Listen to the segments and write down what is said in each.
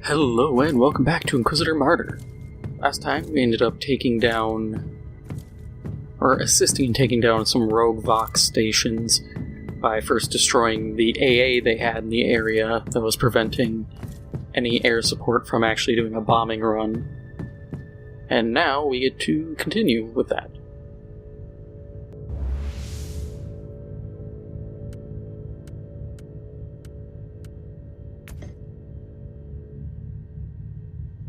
Hello and welcome back to Inquisitor Martyr. Last time we ended up taking down, or assisting in taking down some rogue Vox stations by first destroying the AA they had in the area that was preventing any air support from actually doing a bombing run. And now we get to continue with that.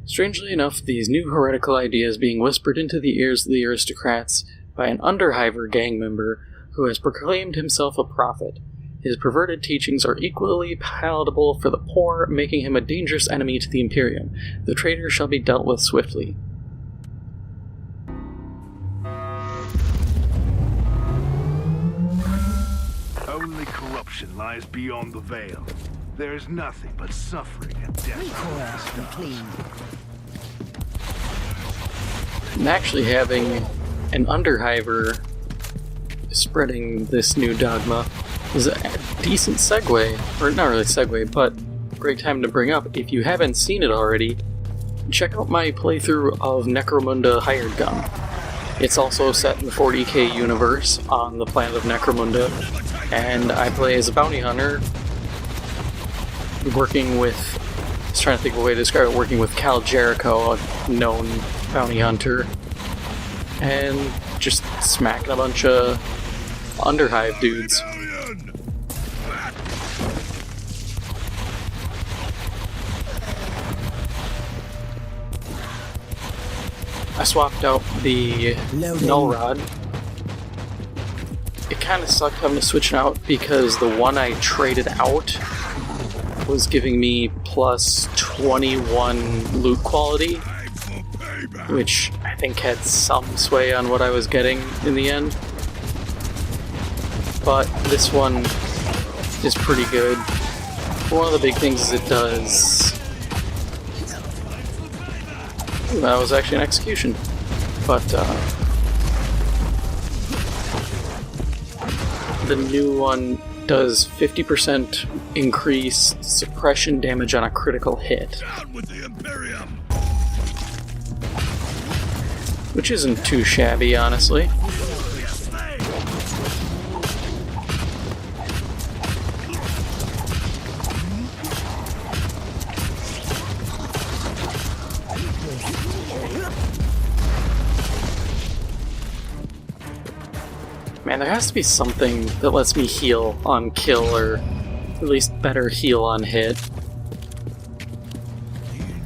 Strangely enough, these new heretical ideas being whispered into the ears of the aristocrats by an underhiver gang member who has proclaimed himself a prophet. His perverted teachings are equally palatable for the poor, making him a dangerous enemy to the Imperium. The traitor shall be dealt with swiftly. Only corruption lies beyond the veil. There is nothing but suffering and death. And actually having an underhiver spreading this new dogma is a decent segue, or not really segue, but great time to bring up. If you haven't seen it already, check out my playthrough of Necromunda Hired Gun. It's also set in the 40K universe on the planet of Necromunda, and I play as a bounty hunter working with, I was trying to think of a way to describe it, working with Cal Jericho, a known bounty hunter, and just smacking a bunch of underhive dudes. I swapped out the Null Rod. It kind of sucked having to switch it out because the one I traded out was giving me plus 21 loot quality, which I think had some sway on what I was getting in the end. But this one is pretty good. One of the big things is it does... Ooh, that was actually an execution. But the new one does 50% increased suppression damage on a critical hit. Which isn't too shabby, honestly. Man, there has to be something that lets me heal on kill, or at least better heal on hit.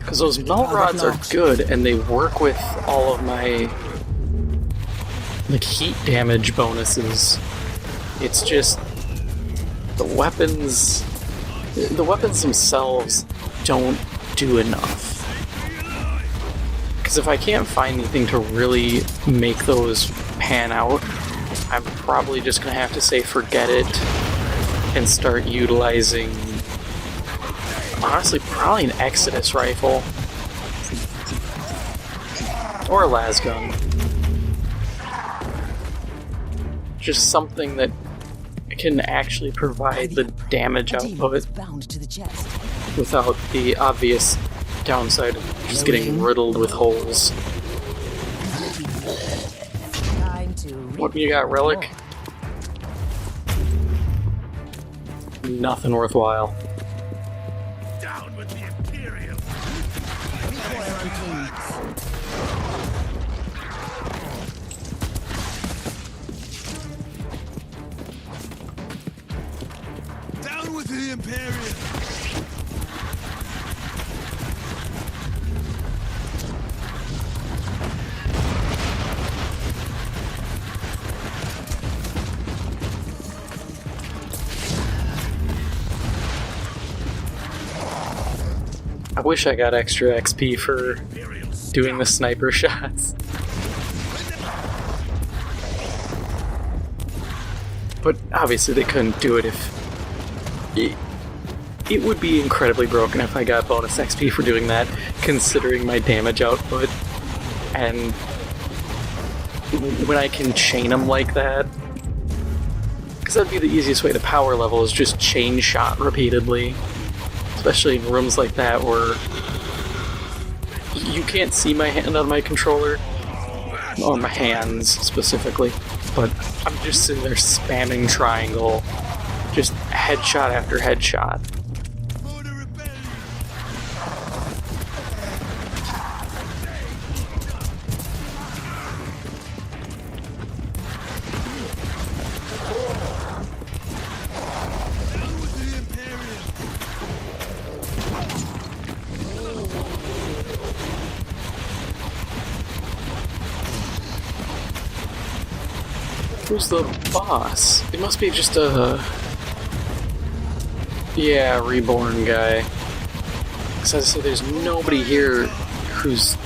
Because those null rods are good, and they work with all of my like heat damage bonuses. It's just the weapons themselves don't do enough. Because if I can't find anything to really make those pan out, I'm probably just going to have to say forget it and start utilizing, honestly, probably an Exodus rifle. Or a lasgun. Just something that can actually provide the damage output without the obvious downside of just getting riddled with holes. What you got, Relic? Nothing worthwhile. Down with the Imperium. Down with the Imperium. I wish I got extra XP for doing the sniper shots. But obviously they couldn't do it if... It would be incredibly broken if I got bonus XP for doing that, considering my damage output. And when I can chain them like that, because that'd be the easiest way to power level, is just chain shot repeatedly. Especially in rooms like that where You can't see my hand on my controller, or my hands specifically, but I'm just sitting there spamming triangle, just headshot after headshot. Who's the boss? It must be just a... yeah, reborn guy. Because I said, there's nobody here who's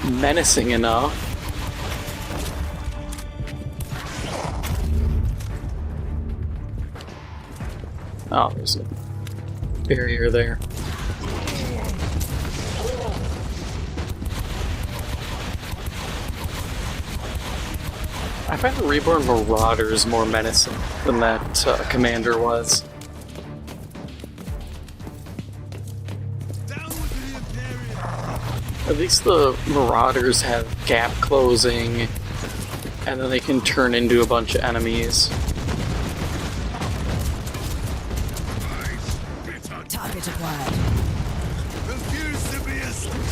menacing enough. Oh, there's a barrier there. I find the Reborn Marauders more menacing than that commander was. At least the Marauders have gap closing, and then they can turn into a bunch of enemies. Target acquired. Refuse to be asleep.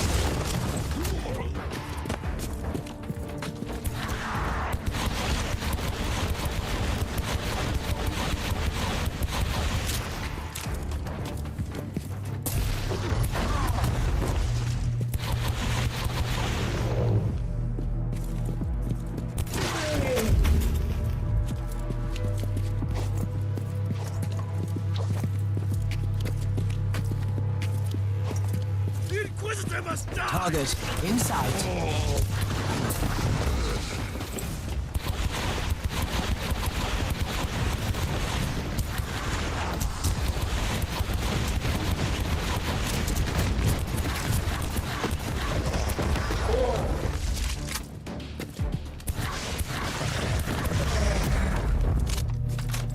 The Inquisitor must die! Target in sight.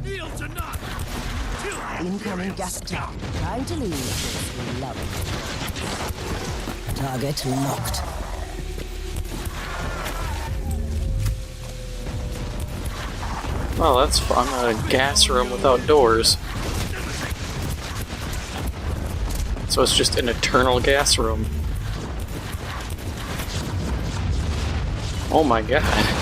Kneel to none! Incoming gas tank. Time to leave. Love it. Target locked. Oh, that's fun. A gas room without doors. So it's just an eternal gas room. Oh my god.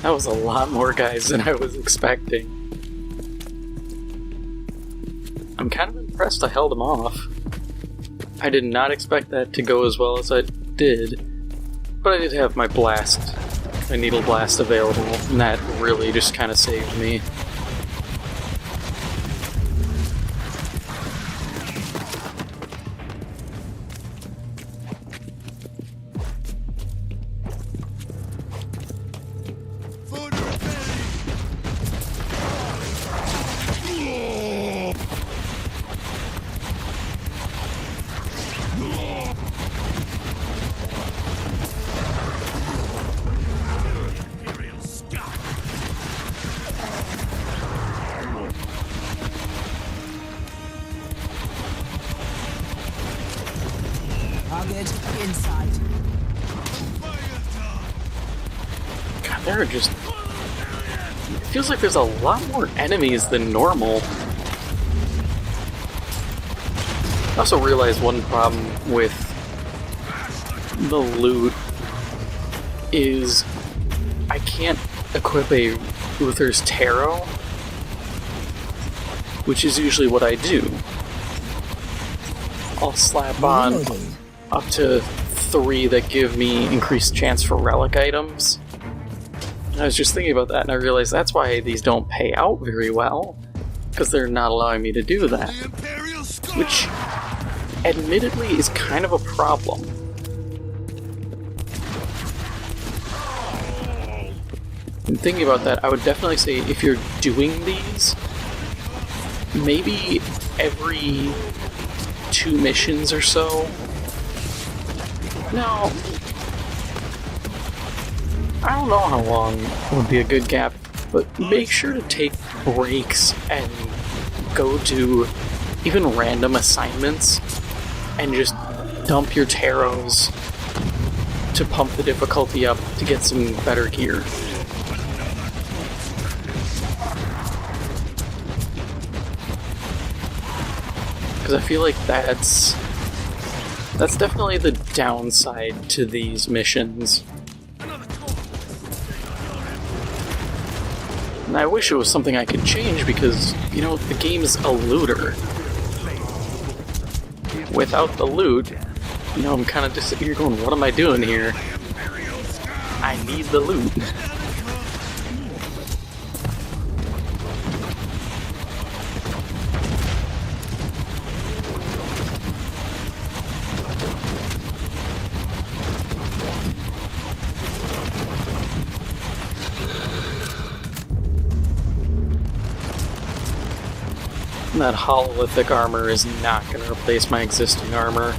That was a lot more guys than I was expecting. I'm kind of impressed I held them off. I did not expect that to go as well as I did, but I did have my blast, my needle blast available, and that really just kind of saved me. Target in sight. God, there are just... it feels like there's a lot more enemies than normal. I also realized one problem with the loot is I can't equip a Uther's Tarot, which is usually what I do. I'll slap on Reloading. up to 3 that give me increased chance for relic items. And I was just thinking about that, and I realized that's why these don't pay out very well, because they're not allowing me to do that. Which, admittedly, is kind of a problem. And thinking about that, I would definitely say if you're doing these, maybe every 2 missions or so. Now, I don't know how long would be a good gap, but make sure to take breaks and go do even random assignments and just dump your taros to pump the difficulty up to get some better gear. Because I feel like that's definitely the downside to these missions. And I wish it was something I could change because, you know, the game's a looter. Without the loot, you know, I'm kind of just sitting here going, what am I doing here? I need the loot. That hololithic armor is not going to replace my existing armor.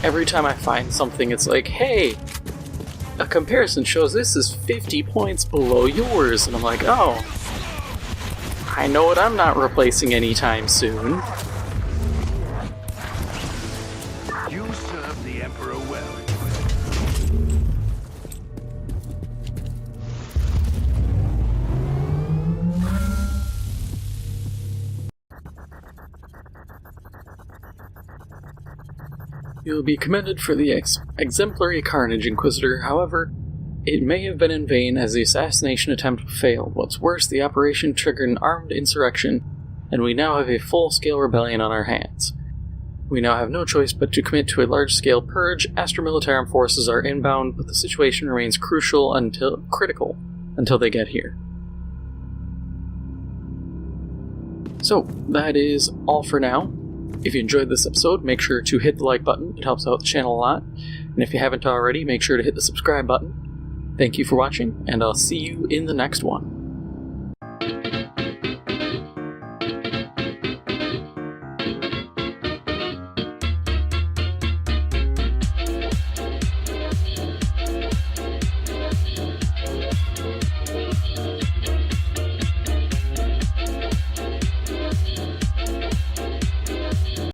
Every time I find something, it's like, hey, a comparison shows this is 50 points below yours. And I'm like, oh, I know what I'm not replacing anytime soon. You serve the Emperor well. You'll be commended for the exemplary carnage, Inquisitor. However, it may have been in vain as the assassination attempt failed. What's worse, the operation triggered an armed insurrection, and we now have a full-scale rebellion on our hands. We now have no choice but to commit to a large-scale purge. Astra Militarum forces are inbound, but the situation remains critical until they get here. So, that is all for now. If you enjoyed this episode, make sure to hit the like button. It helps out the channel a lot. And if you haven't already, make sure to hit the subscribe button. Thank you for watching, and I'll see you in the next one.